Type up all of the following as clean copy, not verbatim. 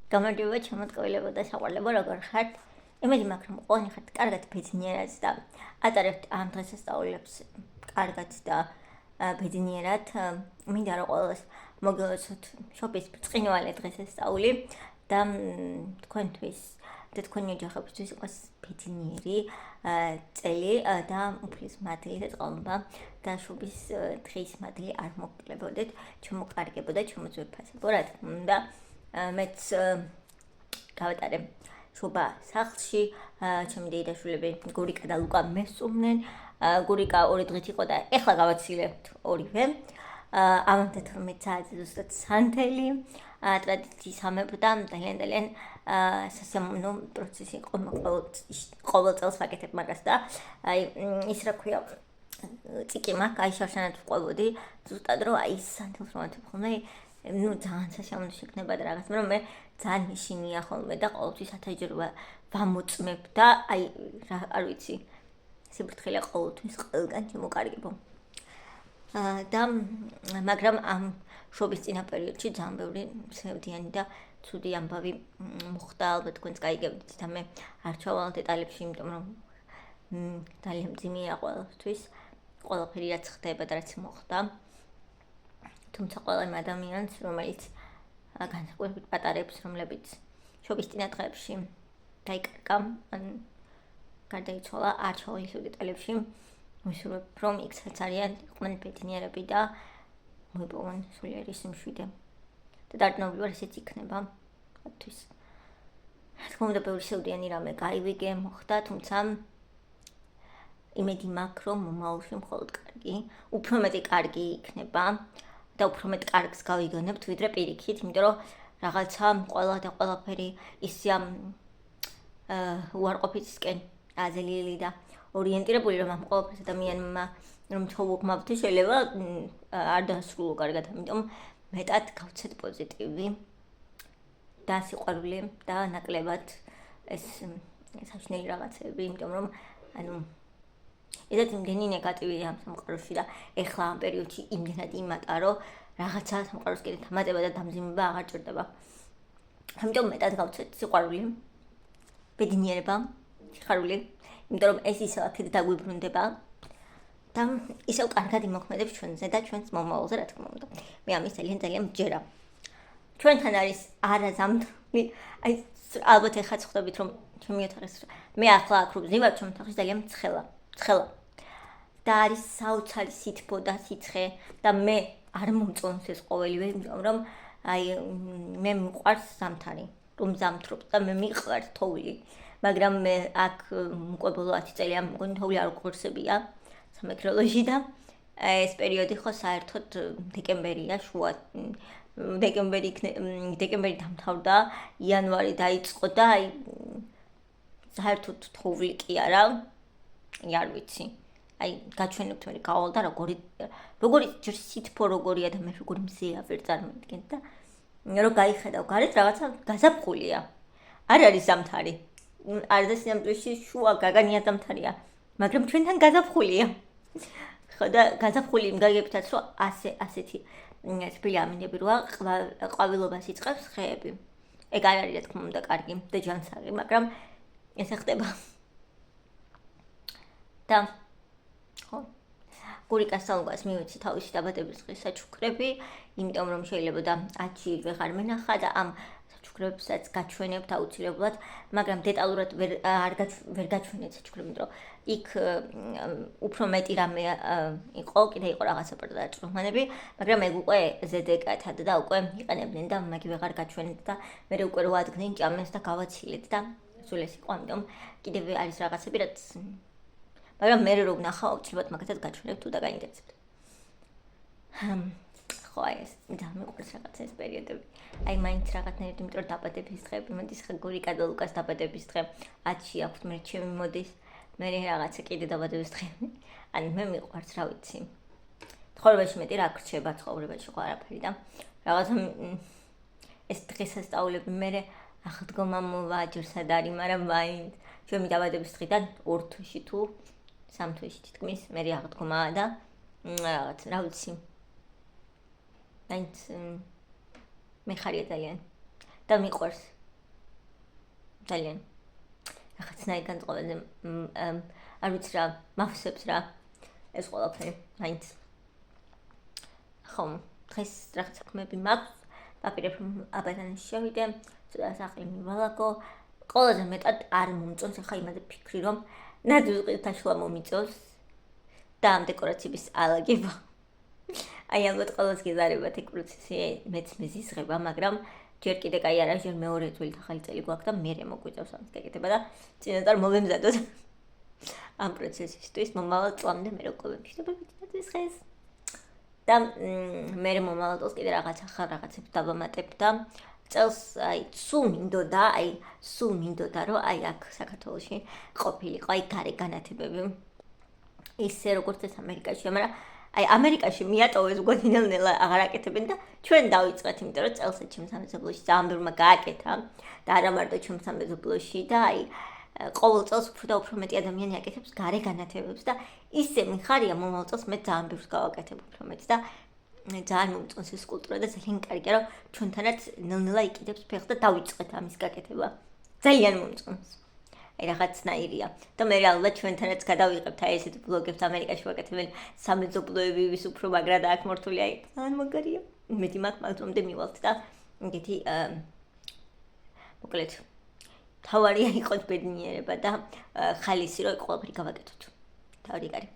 გამარჯობა ჩემოწყვილებო და საყვარლებო, როგორ ხართ? იმედი მაქვს, რომ ყველანი ხართ კარგად ბედნიერად და ატარებთ ამ დღესასწაულებს კარგად და ბედნიერად. მინდა რომ ყველას მოგილოცოთ შობის ბრწყინვალე დღესასწაული და თქვენთვის და თქვენი ოჯახებისთვის იყოს ბედნიერი წელი და უფლის მადლი და წყალობა და შობის დღის მადლი არ მოგკლებოდეთ, ჩამოყარგებო და ჩამოძვირფასებო, რა თქმა უნდა. მეც გავატარე შობა სახლში, ჩემი დეიდაშვილები გურიკა და ლუკა მესწუმნენ. გურიკა 2 დღით იყო და ეხლა გავაცილებთ ორივე. ამამდე 12 საათი ზუსტად სანდელი ტრადიციისამებრ და ძალიან სასიამოვნო პროცესი ყოველ წელს ვაკეთებ მაგას და ის რა ქვია წიკი მაქვს, შარშანად ვყვებოდი ზუსტად რომ სანდელს რომ ათებ ხოლმე ძალიან სასიამოვნო შექნება და რაღაცა, რომ მე ძალიან მიშინია ხოლმე და ყოველთვის ათაჯერა ვამოწმებ და არ ვიცი, სიფრთხილე ყოველთვის ყველგან შემოკარგებო. და მაგრამ ამ შობის წინა პერიოდში ძალიან ბევრი სევდიანი და ცუდი ამბავი მოხდა, ალბათ თქვენც გაიგებთ და მე არ ჩავალ დეტალებში, იმიტომ რომ ძალიან მძიმეა ყოველთვის, ყველაფერი რაც ხდება და რაც მოხდა. თუმცა ყველა იმ ადამიანს, რომელიც განსაკუთრებით პატარებს, რომლებიც შობის წინა დღეებში დაიკარგა, ან გარდაიცვალა, არ ჩავალ დეტალებში, ვისურვებ, რომ იქაც არიან იყვნენ ბედნიერები და მოიპოვონ სულიერი სიმშვიდე. და დარწმუნებული ვარ, ესეც იქნება თქვენთვის. რა თქმა უნდა, ბევრი სევდიანი რამე გაივიგე, მოხდა, თუმცა იმედი მაქვს, რომ მომავალში მხოლოდ კარგი, უფრო მეტი კარგი იქნება. და უფრო მეტ კარგს გავიგონებთ, ვიდრე პირიქით, იმიტომ რომ რაღაცა ყველა და ყველაფერი ისია უარყოფითისკენ აზლიელი და ორიენტირებული, რომ ამ ყველაფერს ადამიანმა რომ ჩაუღმავთ, შეიძლება არ დასრულო კარგად, ამიტომ მეტად გავცეთ პოზიტივი და სიყვარული და ნაკლებად ეს საშინელი რაღაცები, იმიტომ რომ ესეც იმდენი ნეგატივია ამ სამყაროში და ეხლა ამ პერიოდში იმდენად იმატა, რომ რაღაცა სამყაროს კიდე დამატება და დამძიმება აღარ ჭირდება. ამიტომ მეტად გავცეთ სიყვარული, ბედნიერება, სიხარული, იმიტომ რომ ეს ისევ აქეთ დაგვიბრუნდება და ისევ კარგად იმოქმედებს ჩვენზე და ჩვენს მომავალზე, რა თქმა უნდა. მე ამის ძალიან მჯერა. ჩვენთან არის არაზამთრული, ალბათ ეხლა ხვდებით, რომ ჩემი ოთახის მე ახლა აქ რო ვზივარ, ჩემი ოთახი ძალიან ცხელა და არის საოცარი სითბო და სიცხე და მე არ მომწონს ეს ყოველივე, იმიტომ რომ მე მიყვარს ზამთარი, რომ ზამთრობს და მე მიყვარს თოვლი, მაგრამ მე აქ უკვე ბოლო 10 წელი ამ მგონი თოვლი არ უყურსებია სამეგრელოში და ეს პერიოდი ხო საერთოდ დეკემბერია, შუა დეკემბერი დამთავრდა, იანვარი დაიწყო და საერთოდ თოვლი კი არა, არ ვიცი. გაჩვენებთ მე გავალ და როგორი ჯერ სითბო როგორია და მე როგორი მზეა ვერ წარმოვიდგენთ და რომ გაიხედავ გარეთ რაღაცა გაზაფხულია. არ არის ზამთარი. არდა სინამდვილეში შუა გაგანია ზამთარია, მაგრამ ჩვენთან გაზაფხულია. ხო და გაზაფხული იმ გაგებითაც რომ ასეთი თბილი ამინდები როა ყვავილობას იწყებს ხეები. ეგ არ არის რა თქმა უნდა კარგი და ჯანსაღი, მაგრამ ესე ხდება. და ხო, გურიკას საუბარს მივეცი თავისი დაბადების დღის საჩუქრები, იმიტომ რომ შეიძლება და 10-ში ვეღარ მენახა და ამ საჩუქრებსაც გაჩვენებთ აუცილებლად, მაგრამ დეტალურად ვერ გაჩვენეთ საჩუქრები, რომ იქ უფრო მეტი რამე იყო, კიდე იყო რაღაცა პარტაჭრომანები, მაგრამ ეგ უკვე ზედეკათად და უკვე იყენებდნენ და მაგი ვეღარ გაჩვენეთ და მე უკვე რო ადგნენ ჭამეს და გავაცილეთ და სულ ეს იყო, ამიტომ კიდევ არის რაღაცები, რაც მაგრამ მე რო ვნახავ, აუცილებლად მაგათაც გაჩვენებ თუ და გაინტერესებთ. ხო, ეს ძალიან მიყვარს რაღაცა ეს პერიოდები. მაინც რაღაცნაირად, იმიტომ რომ დაბადების დღეები მოდის, ხა გურიკა და ლუკას დაბადების დღე 10-ში აქვთ, მე ჩემი მოდის, მე რაღაცა კიდე დაბადების დღეები. მე მიყვარს, რა ვიცი. ცხოვრებაში მეტი რა გრჩება ცხოვრებაში ხო არაფერი და რაღაცა ეს დღესასწაულები მე აღდგომა მოვა, ჯერ სად არის, მაგრამ მაინც ჩემი დაბადების დღიდან 2 თვეში თუ 3 თვეში თითქმის მე აღდგომაა და რაღაც რა ვიცი. მაინც მე ხარია ძალიან და მიყვარს ძალიან რაღაცნაირ განწყობაზე არ ვიცი რა მახსებს რა ეს ყველაფერი მაინც ხომ დღეს რაღაც საქმეები მაქვს დაპირებ რომ აბადანში შევიდე ცოტა სახლი მივალაგო ყველაზე მეტად არ მომწონს ახლა იმაზე ფიქრი რომ ნაძვის ყვითაშუა მომიწევს და ამ დეკორაციების ალაგება აი ალბათ ყველას გიზარებათ ეგ პროცესი მეც მეზისღება მაგრამ ჯერ კიდე კაი არა ჯერ მეორე თვით ახალი წელი გვაქვს და მერე მოგვიწევს ამის გაკეთება და წინასწარ მომემზადოთ ამ პროცესისთვის მომავალ წლამდე მე როგორ ვიმშვიდობებით ნაძვის დღეს და მერე მომავალ წელს კიდე რაღაც ახალ რაღაცებს დავამატებ და წელს აი სულ მინდოდა რომ აი აქ საქართველოში ყოფილიყო აი გარე განათებები ისე როგორც ეს ამერიკაშია მაგრამ აი ამერიკაში მიატოვეს უგონი ნელ-ნელა აღარ აკეთებენ და ჩვენ დავიწყეთ იმიტომ რომ წელს ჩემს სამეზობლოში ძალიან ბევრმა გააკეთა და არა მარტო ჩემს სამეზობლოში და აი ყოველ წელს უფრო და უფრო მეტი ადამიანი აკეთებს გარე განათებებს და ისე მიხარია მომავალ წელს მე ძალიან ბევრს გავაკეთებ უფრო მეტ და ძალიან მომწონს ეს კულტურა და ძალიან კარგია რომ ჩვენთანაც ნელ-ნელა იკიდებს ფეხს და დავიწყეთ ამის გაკეთება ძალიან მომწონს აი რაღაცნაირია და მე ალბათ ჩვენთანაც გადავიღებთ აი ესეთ ბლოგებს ამერიკაში ვაკეთებენ სამეზობლოები ვის უფრო მაგრა და აქ მორთული აი ძალიან მაგარია მეტი მაგ მაგდრომდე მივალთ და ეგეთი მოკლედ თავარია იყოს ბედნიერება და ხალისი რომ ყველაფერი გავაკეთოთ თავი კარი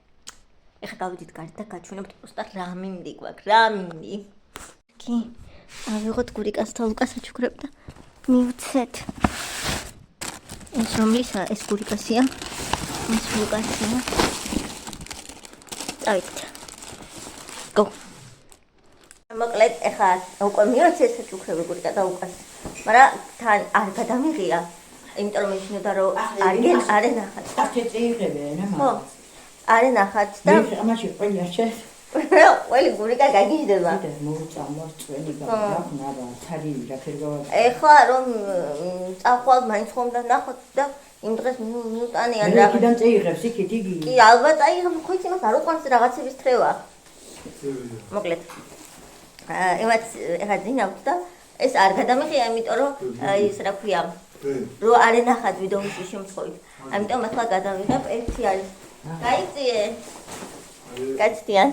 ეხლა გავიდით გარეთ და გაჩვენებთ პროსტა რა მინდი გვაქვს რა მინდი კი ავიღოთ გურიკას და ლუკას აჩუქრებ და მივცეთ ეს რომლისა ეს გურიკასია ეს ლუკასია წავიდეთ go მოკლედ ეხლა უკვე მივცეთ ეს აჩუქრები გურიკა და ლუკას მაგრამ თან არ გადამიღია იმიტომ რომ მეშინოდა რომ არ ენახათ ახლა წეიღებენ ხო არ ენახათ და ამაში ყველია შეს ყველი გურიკა გაგიჟდება და მოწამოწვენი გავახნა თარირი რა ქერგავა ეხლა რომ წახვალ მაინც ხომ და ნახოთ და იმ დღეს მიუტანიან რა კიდან წეიღებს იქით იგი კი ალბათ აიღებს ხო იცი მას არ უყვარს რაღაცების თრევა მოკლედ ემაც ეხლა ძინავთ და ეს არ გადამიღია იმიტომ რომ ის რა ქვია რო არ ენახათ ვიდეოში შემთხვევით ამიტომ ახლა გადავიღებ ერთი არის გაიწიე კაცდიან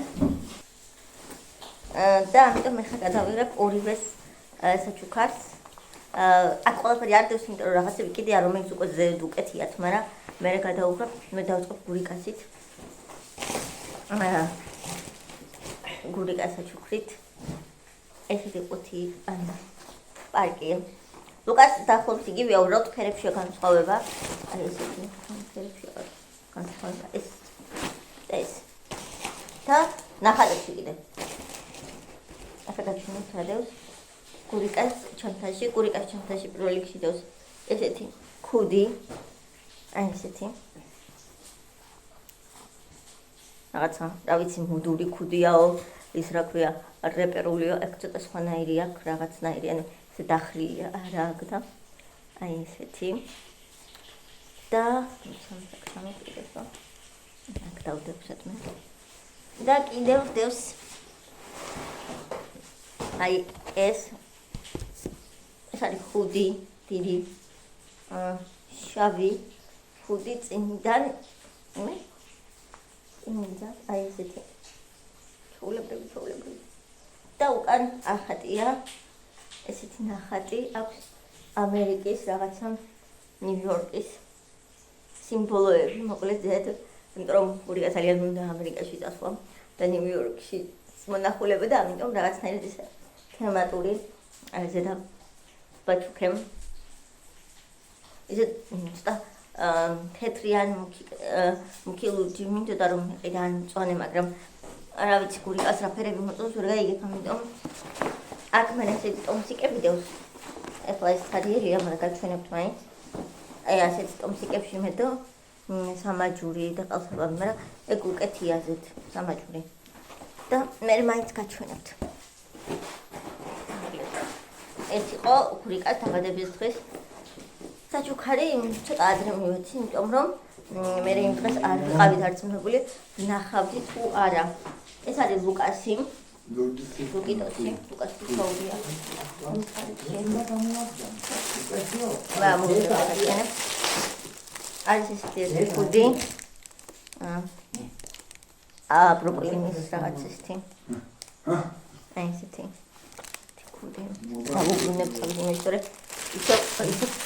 და ამიტომ ახლა გადავიღებ ორივეს საჩუქარს აქ ყველაფერი არ დევს იმიტომ რომ რაღაცები კიდეა რომელიც უკვე ზედ უკეთიათ მაგრამ მე გადავუღებ მე დავწყებ გურიკასით გურიკას საჩუქრით ესეთი ყუთი პარკი ლუკას დაახლოებით იგივეა უბრალოდ ფერებშია განსხვავება აი ესეთი ფერებშია განსხვავება ეს და ნახატებში კიდე ახლა გაჩვენებთ რა დევს გურიკას ჩანთაში პირველ რიგში დევს ესეთი ქუდი აი ესეთი რაღაცა რა ვიცი მუდური ქუდიაო ის რა ქვია რეპერულიო აქ ცოტა სხვანაირი აქვს რაღაცნაირი ანუ ესე დახრილია რა აქ და აი ესეთი და სამწაკშამეთქო აქ დავდებსათ მე და კიდევ დევს აი ეს არის ხუდი დიდი შავი ხუდი წინიდან აი ესეთი ჩაულებრივი და უკან ახატია ესეთი ნახატი აქვს ამერიკის რაღაცა ნიუ-იორკის სიმბოლოები მოკლედ ზედ იმიტომ რომ გურიკა ძალიან უნდა ამერიკაში წასვლა და ნიუ-იორკში მონახულება და ამიტომ რაღაცნაირად ეს თემატური ზედა ბაჩუქემ ისე ცოტა თეთრიან მუქი ლურჯი მინდოდა რომ იყიდან მწვანე მაგრამ არა ვიცი გურიკას რა ფერები მოწონს ვერ გაიგებ ამიტომ აქ მე ესეთი ტომსიკები დევს ეხლა ეს ხარიერია მაგრამ გაჩვენებთ მაინც აი ასეთი ტომსიკებში მე დო სამაჯური და ყალსაბამი მაგრამ ეგ უკეთია ზეთ სამაჯური და მე მაინც გაჩვენებთ ეს იყო გურიკას დაბადების დღის საჩუქარი ცოტა ადრე მივეცი იმიტომ რომ მე იმ დღეს არ ვიყავით არც მეგული ნახავდი თუ არა ეს არის ლუკასი Lukitosi, Lukasi Claudia. Azi ეს ხუდი. პროპოლინის რაღაც ისეთი. აი ესეთი. ხუდი. აუგუნებ წავიდე ისე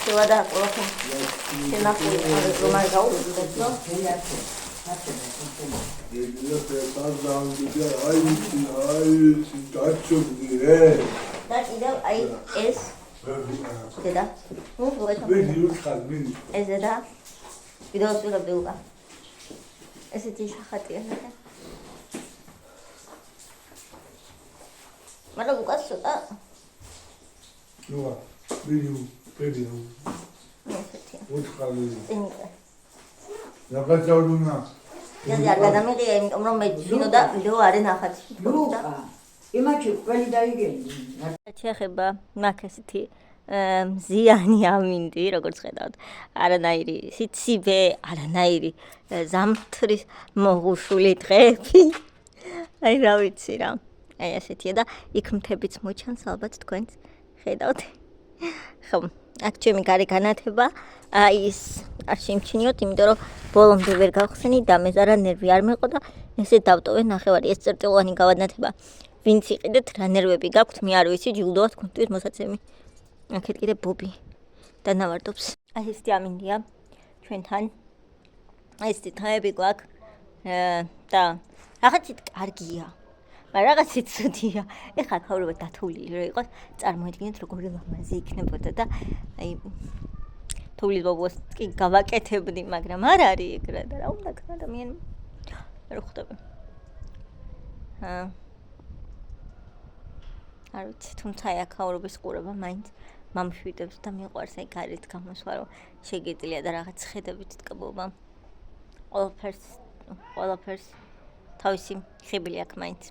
შევა და ყველაფერი. შენახული რომ არ გაუწევთ, რომ და კიდევ აი ეს დედა ეს დედა ვიდეოს ვიღებდი უკან ესეთი შახატია ნახე მაგრამ უკან ცოტა ნუა ვიდეო ესეთი უთხარი წინიკა ნაგაზავდუნა და გადამიღია იმიტომ რომ მე ვინოდა ვიდეო არ ენახათ ლუკა იმაში ყველი დაიგენი შეეხება მაგ ესეთი ზიანი ამინდი როგორც ხედავთ არანაირი სიცივე არანაირი ზამთრის მოღუშული დღეები აი რა ვიცი რა აი ასეთია და იქ მთებიც მოჩანს ალბათ თქვენც ხედავთ ხო აქ ჩემი გარე განათება აი ის არ შემჩნიოთ იმიტომ რომ ბოლომდე ვერ გავხსენი და მეზარა ნერვი არ მეყო და ესე დავტოვე ნახევარი ეს წერტილოვანი გავანათება ვინც იყიდეთ რა ნერვები გაქვთ მე არ ვიცი ჯილდოა თქვენთვის მოსაცემი აქეთ კიდე ბობი და ნავარდობს აი ეს ამინდია ჩვენთან ეს დღეები გვაქვს და რაღაცით კარგია მაგრამ რაღაცით ცუდია ეხლა ქავრობა დათოვლილი რო იყოს წარმოიდგინეთ როგორი ლამაზი იქნებოდა და აი თოვლის ბობოს კი გავაკეთებდი მაგრამ არ არის ეგრე და რა უნდა ქნა ადამიანმა არ ხვდები არ ვიცი თუმცა აი აქაურობის ყურება მაინც მამშვიდებს და მიყვარს აი გარეთ გამოსვლა რომ შეგიძლია და რაღაც ხედებით ტკბობა ყველაფერს თავისი ხიბილი აქვს მაინც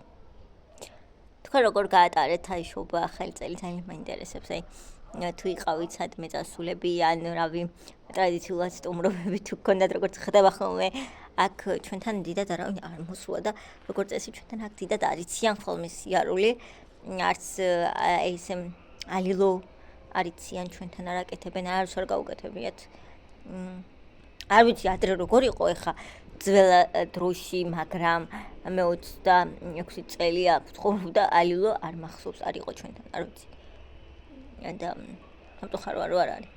თქვენ როგორ გაატარეთ აი შობა ახალი წელიწადი მაინტერესებს აი თუ იყავით სადმე წასულები ან რავი ტრადიციულად სტუმრობები თუ გქონდათ როგორც ხდება ხოლმე აქ ჩვენთან დიდად არავინ არ მოსულა და როგორც წესი ჩვენთან აქ დიდად არიციან ხოლმე სიარული არც ესე ალილო არიციან ჩვენთან არ აკეთებენ არც არ გაუკეთებიათ არ ვიცი ადრე როგორ იყო ეხა ძველ დროში მაგრამ მე 26 წელი აქვს ცხოვრობდა ალილო არ მახსოვს არ იყო ჩვენთან არ ვიცი და სამწუხარო არ არის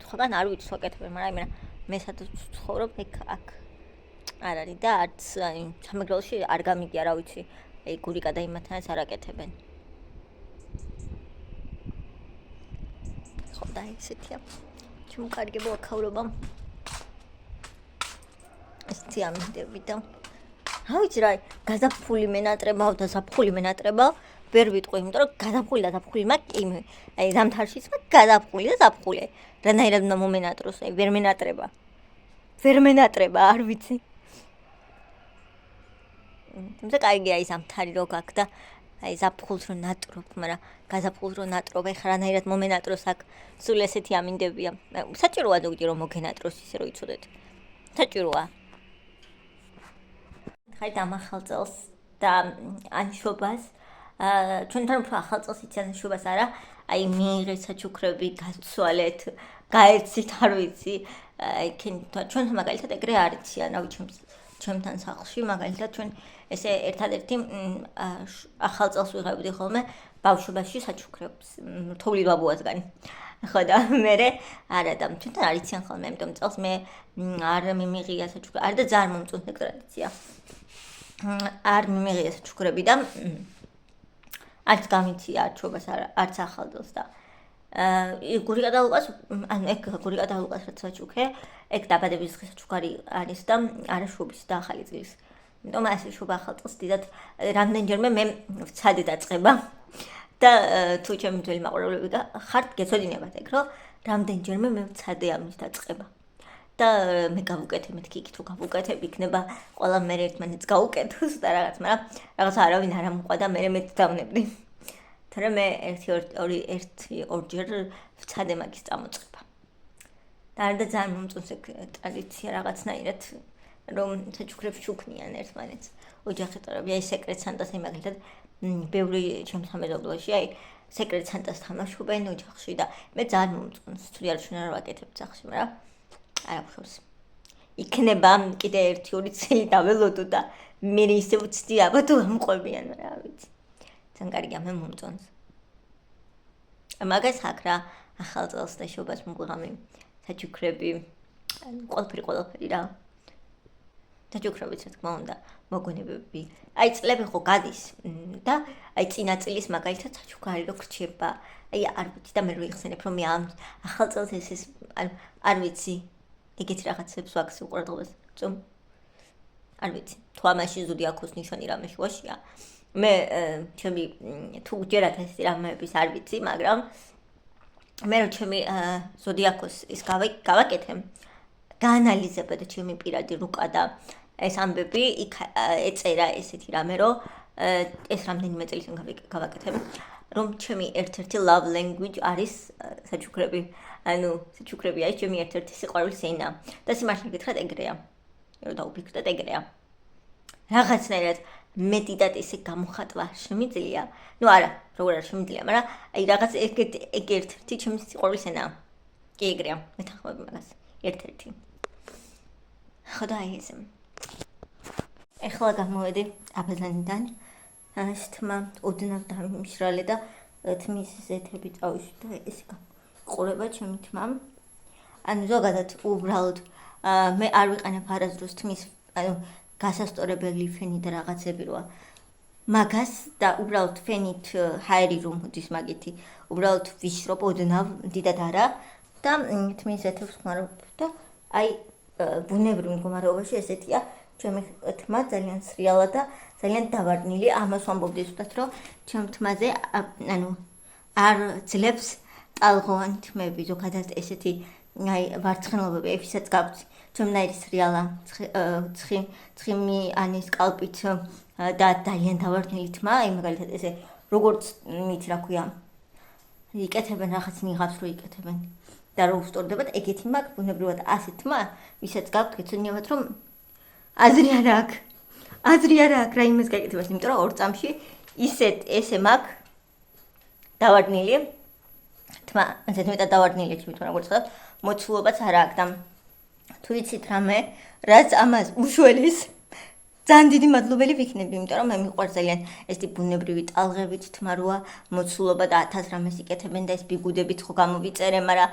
თქვენ არ ვიცი ვაკეთებენ მაგრამ მე სადაც ცხოვრობ აქ არ არის და არც აი სამეგრელოში არ გამიგია რა ვიცი აი გურიკა და იმათანაც არ აკეთებენ ხო და ესეთია ჩუმკარგებო აქაურობა ესეთი ამინდები და რა ვიცი რა გაზაფხული მენატრებავ და ზაფხული მენატრებავ ვერ ვიტყვი იმიტომ რომ გაზაფხული და ზაფხული მაქვს აი ზამთარშიც მაქვს გაზაფხული და ზაფხული რანაირად უნდა მომენატროს აი ვერ მენატრება არ ვიცი თუმცა კარგია აი ზამთარი რო გაქვს და აი ზაფხულს რო ნატრობ მაგრამ გაზაფხულს რო ნატრობ ეხლა რანაირად მომენატროს აქ სულ ესეთი ამინდებია საჭიროა ზოგჯერ რომ მოგენატროს ისე რომ იცოდეთ საჭიროა ხაი დამახალ წელს და ანშობას ჩვენთან უფრო ახალ წელს იციან შობას არა აი მიიღეთ საჩუქრები გაცვალეთ გაერცით არ ვიცი აი ჩვენთან მაგალითად ეგრე არიციან რავი ჩემთან სახლში მაგალითად ჩვენ ესე ერთადერთი ახალ წელს ვიღებდი ხოლმე ბავშვობაში საჩუქრებს თოვლის ბაბუასგან ხო და მე არა და ჩვენთან არიციან ხოლმე ამიტომ წელს მე არ მიმიღია საჩუქრები არ და ძალიან მომწონს ეგ ტრადიცია არ მიმიღია საჩუქრები და არც გამიცია არჩობას არც ახალ წელს და გურიკა და ლუკას ანუ ეგ გურიკა და ლუკას რაც საჩუქრე ეგ დაბადების დღის საჩუქარი არის და არა შობის და ახალი წლის იმიტომ ასე შობა ახალ წელს დიდად რამდენჯერმე მე ვცადე დაწყება და თუ ჩემი ძველი მაყურებლები ხართ გეცოდინებათ ეგ რომ რამდენჯერმე მე ვცადე ამის დაწყება და მე გავუკეთე მეთქი იქ თუ გავუკეთებ იქნება ყველა მე ერთმანეთს გაუკეთოს და რაღაც მაგრამ რაღაც არავინ არ ამოყვა და მე მეც დავნებდი თორემ მე ერთი ორჯერ ვცადე მაგის წამოწყება და არ და ძალიან მომწონს ეგ ტრადიცია რაღაცნაირად რომ საჩუქრებს ჩუქნიან ერთმანეთს ოჯახის წევრები აი სეკრეტ სანტას აი მაგალითად ბევრი ჩემს სამეზობლოში აი სეკრეტ სანტას თამაშობენ ოჯახში და მე ძალიან მომწონს თუ არ ჩვენ არ ვაკეთებ სახში მაგრამ არა ხავს იქნება კიდე 1-2 წელი დაველოდო და მე ისე ვცდი აბა თუ ამყვებიან რა ვიცი ძალიან კარგია მე მომწონს მაგას აქ რა ახალ წელს და შობას მოგღამი საჩუქრები ყველაფერი რა საჩუქრებიც რა თქმა უნდა მოგონებები აი წლები ხო გადის და აი წინა წლის მაგალითად საჩუქარი რო გრჩება აი არ ვიცი და მე რო იხსენებ რომ მე ამ ახალ წელს ეს არ ვიცი ეგეთ რაღაცებს ვაქცი უყურადღებას წომ არ ვიცი თუ ამაში ზოდიაქოს ნიშანი რამე შუაშია მე ჩემი თუ ჯერათ ეს რამეების არ ვიცი მაგრამ მე რო ჩემი ზოდიაქოს ის გავაკეთე გაანალიზებდა და ჩემი პირადი რუკა და ეს ამბები იქ ეწერა ესეთი რამე რომ ეს რამდენიმე წელი წინ გავაკეთე რომ ჩემი ერთ-ერთი love language არის საჩუქრები ანუ საჩუქრები არის ჩემი ერთ-ერთი სიყვარულის ენა და სიმართლე გითხრათ ეგრეა რომ დაუფიქრდეთ ეგრეა რაღაცნაირად მეტიდად ესე გამოხატვა შემიძლია ნუ არა როგორ არ შემიძლია მაგრამ აი რაღაც ეგ ერთ-ერთი ჩემი სიყვარულის ენაა კი ეგრეა მეთანხმები მაგას ერთ-ერთი ხო და აი ესე ეხლა გამოვედი აბაზანიდან თმა ოდნავ დამიმშრალე და თმის ზეთები წავიშვი და ესე ყურება ჩემი თმამ ანუ ზოგადად უბრალოდ მე არ ვიყენებ არასდროს თმის ანუ გასასწორებელი ფენი და რაღაცები როა მაგას და უბრალოდ ფენით ჰაერი რომ მოდის მაგითი უბრალოდ ვიშრობ ოდნავ დიდად არა და თმის ზეთებს ხმარობ და აი ბუნებრივ მდგომარეობაში ესეთია ჩემი თმა ძალიან სრიალა და ძალიან დავარდნილი ამას ვამბობდი ზუსტად რომ ჩემ თმაზე ანუ არ ძლებს ტალღოვანი თმები ზოგადად ესეთი აი ვარცხნილობები ეფისაც გავწი ჩემნაირი სრიალა ცხიმი ანის კალპით და ძალიან დავარდნილი თმა აი მაგალითად ესე როგორც მით რა ქვია იკეთებენ რაღაც ნიღაბს რო იკეთებენ და რო უსწორდებათ ეგეთი მაგ ბუნებრივად ასე თმა ვისაც გაქვთ გეცნობათ რომ აზრი არ აქვს რა იმას გაიკეთებას იმიტომ რომ ორ წამში ისეთ ესე მაგ დავარდნილი თმა ასეთ მეტად დავარდნილია ჩემი თმა როგორც ხარ მოცულობაც არ აქვს და თუ იცით რამე რაც ამას უშველის ძალიან დიდი მადლობელი ვიქნები იმიტომ რომ მე მიყვარს ძალიან ეს ბუნებრივი ტალღებით თმა როა მოცულობა და 1000 რამეს იკეთებენ და ეს ბიგუდებით ხო გამოვიწერე მაგრამ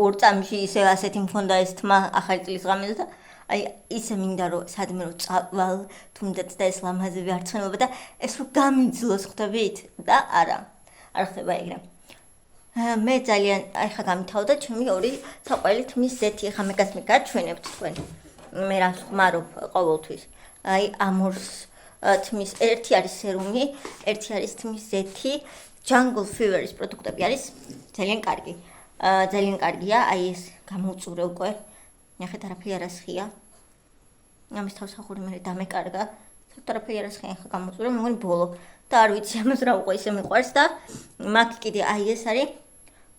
ორ წამში ისე ასეთი მქონდა ეს თმა ახალი წლის ღამეზე და აი ისე მინდა რომ სადმე რომ წავალ თუნდაც და ეს ლამაზები არცხნილობა და ეს რომ გამიძლოს ხვდებით და არა არ ხდება ეგრე მე ძალიან აი ხა გამითავდა ჩემი ორი საყვარელი თმის ზეთი ხა მეგას მე გაჩვენებთ თქვენ მე რას ხმარობ ყოველთვის აი ამორს თმის ერთი არის სერუმი ერთი არის თმის ზეთი Jungle Fever-ის პროდუქტები არის ძალიან კარგია აი ეს გამოუწურე უკვე ნახეთ არაფერი არ ასხია ამის თავსახური მე დამეკარგა არაფერი არ ასხია ხა გამოუწურე მე მგონი ბოლო და არ ვიცი ამას რა უკვე ისე მიყვარს და მაგ კიდე აი ეს არის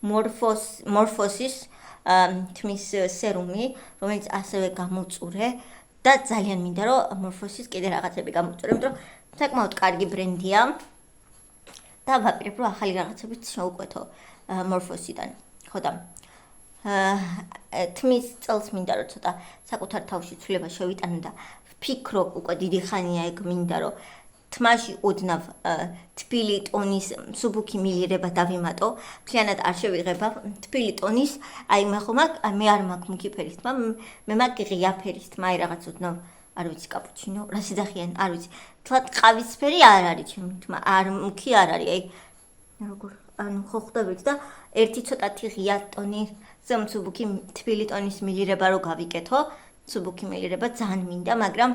Morphosis თმის სერუმი რომელიც ასევე გამოუწურე და ძალიან მინდა რომ Morphosis კიდე რაღაცები გამოუწურე იმიტომ რომ საკმაოდ კარგი ბრენდია და ვაპირებ რომ ახალი რაღაცებიც შევუკვეთო Morphosis-დან ხო და თმის წელს მინდა რომ ცოტა საკუთარ თავში ცვლილება შევიტანო და ვფიქრობ უკვე დიდი ხანია ეგ მინდა რომ თმაში ოდნავ თბილი ტონის მსუბუქი მილირება დავიმატო მთლიანად არ შევიღება თბილი ტონის აი მე ხომ მე არ მაქვს მუქი ფერის თმა მე მაქვს ღია ფერის თმა აი რაღაც ოდნავ არ ვიცი კაპუჩინო რა სიძახიან არ ვიცი თლად ყავისფერი არ არის ჩემი თმა არ მუქი არ არის აი როგორ ანუ ხო ხვდებით და ერთი ცოტათი ღია ტონის მსუბუქი თბილი ტონის მილირება რო გავიკეთო მსუბუქი მილირება ძალიან მინდა მაგრამ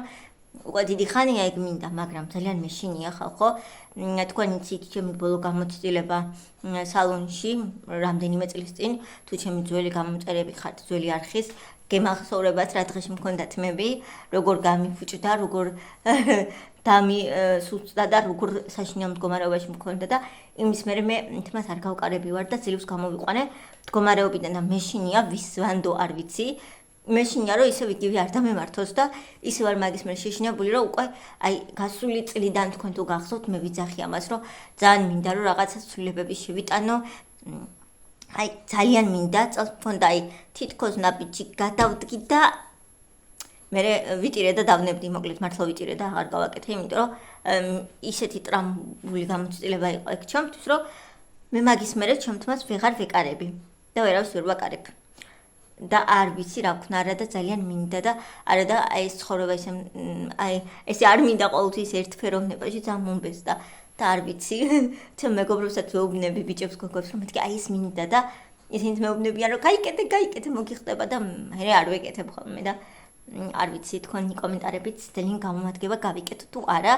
უკვე დიდი ხანია ეგ მინდა მაგრამ ძალიან მეშინია ხალხო თქვენ იცით ჩემი ბოლო გამოცდილება სალონში რამდენიმე წლის წინ თუ ჩემი ძველი გამოწერები ხართ ძველი არხის გემახსოვრებათ რა დღეში მქონდა თმები როგორ გამიფუჭდა როგორ დამისუსტდა და როგორ საშინელ მდგომარეობაში მქონდა და იმის მერე მე თმას არ გავყარები ვარ და ძლივს გამოვიყვანე მდგომარეობიდან და მეშინია ვის ვანდო არ ვიცი მეშინია რომ ისევ იგივე არ დამემართოს და ისევ არ მაგის მე შეშინებული რომ უკვე აი გასული წლიდან თქვენ თუ გახსოვთ მე ვიძახი ამას რომ ძალიან მინდა რომ რაღაცა ცვლილებები შევიტანო აი ძალიან მინდა წელს მქონდა აი თითქოს ნაბიჯი გადავდგი და მე ვიტირე და დავნებდი მოკლედ მართლა ვიტირე და აღარ გავაკეთე იმიტომ რომ ისეთი ტრამვული გამოცდილება იყო ეგ ჩემთვის რომ მე მაგის მერე ჩემთმას ვეღარ ვეკარები და ვერავის ვერ ვაკარებ და არ ვიცი რა ვქნა არა და ძალიან მინდა და არა და აი ეს ცხოვრება ისე აი ესე არ მინდა ყოველთვის ერთფეროვნებაში ძალიან მომბესდა და არ ვიცი ჩემ მეგობრებსაც ვეუბნები ბიჭებს გოგოებს რომ მეთქი აი ეს მინდა და ისინიც მეუბნებიან რომ გაიკეთე მოგიხდება და მე არ ვეკეთებ ხოლმე და არ ვიცი თქვენი კომენტარებით ძალიან გამომადგება გავიკეთო თუ არა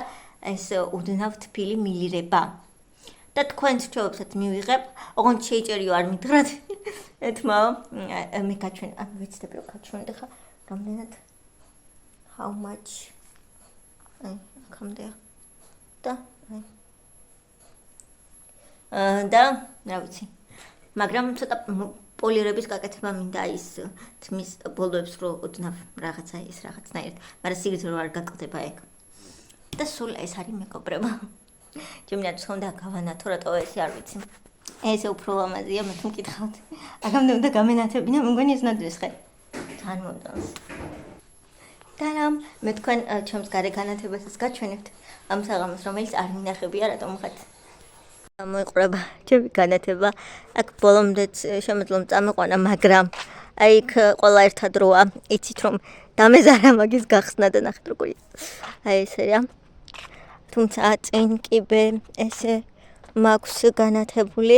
ეს უდნავ თბილი მილირება და თქვენ რჩევებსაც მივიღებ ოღონდ შეიჭერიო არ მითხრათ ეთმა მე გაჩვენ ვიცდები რომ გაჩვენდი ხა რამდენად how much აი კამდე და რა ვიცი მაგრამ ცოტა პოლირების გაკეთება მინდა ის თმის ბოლოებს რო ოდნავ რაღაცა ის რაღაცნაირად მაგრამ სიგრძე რო არ გაკლდება ეგ და სულ ეს არის მეგობრება ჩემნაირად ხონდა გავანათო რატო ესე არ ვიცი ესე უფრო ლამაზია მე თუ მკითხავთ აგამდე უნდა გამენათებინა მე მგონი ეს ნადრესხე თან მომდანს და რამ მე თქვენ ჩემს გარე განათებასაც გაჩვენებთ ამ საღამოს რომელიც არ მინახებია რატომ ხართ მოიყურება ჩემი განათება აქ ბოლომდეც შემეძლო წამეყვანა მაგრამ აი იქ ყველა ერთად როა იცით რომ დამეზარა მაგის გახსნა და ნახეთ როგორია აი ესეა თუმცა წინ კიბე ესე მაქვს განათებული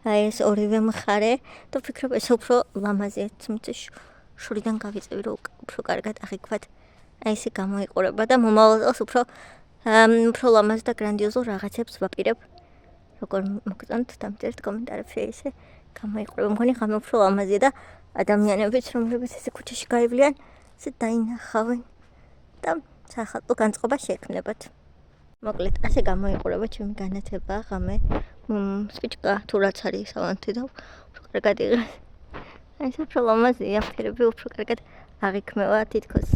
აი ეს ორივე მხარე და ვფიქრობ ეს უფრო ლამაზია თუმცა შორიდან გავიწევი რომ უფრო კარგად აღიქვათ აი ესე გამოიყურება და მომავალ წელს უფრო ლამაზ და გრანდიოზულ რაღაცებს ვაპირებ როგორ მოგწონთ დამწერთ კომენტარებში ესე გამოიყურება მგონი ხამე უფრო ლამაზია და ადამიანებიც რომლებიც ესე ქუჩაში გაივლიან ესე დაინახავენ და სახალხო განწყობა შეექმნებათ მოკლედ ასე გამოიყურება ჩემი განათება ღამე სპიჩკა თუ რაც არის სალანთი და უფრო კარგად იღებს აი ეს უფრო ლამაზია ფერები უფრო კარგად აღიქმევა თითქოს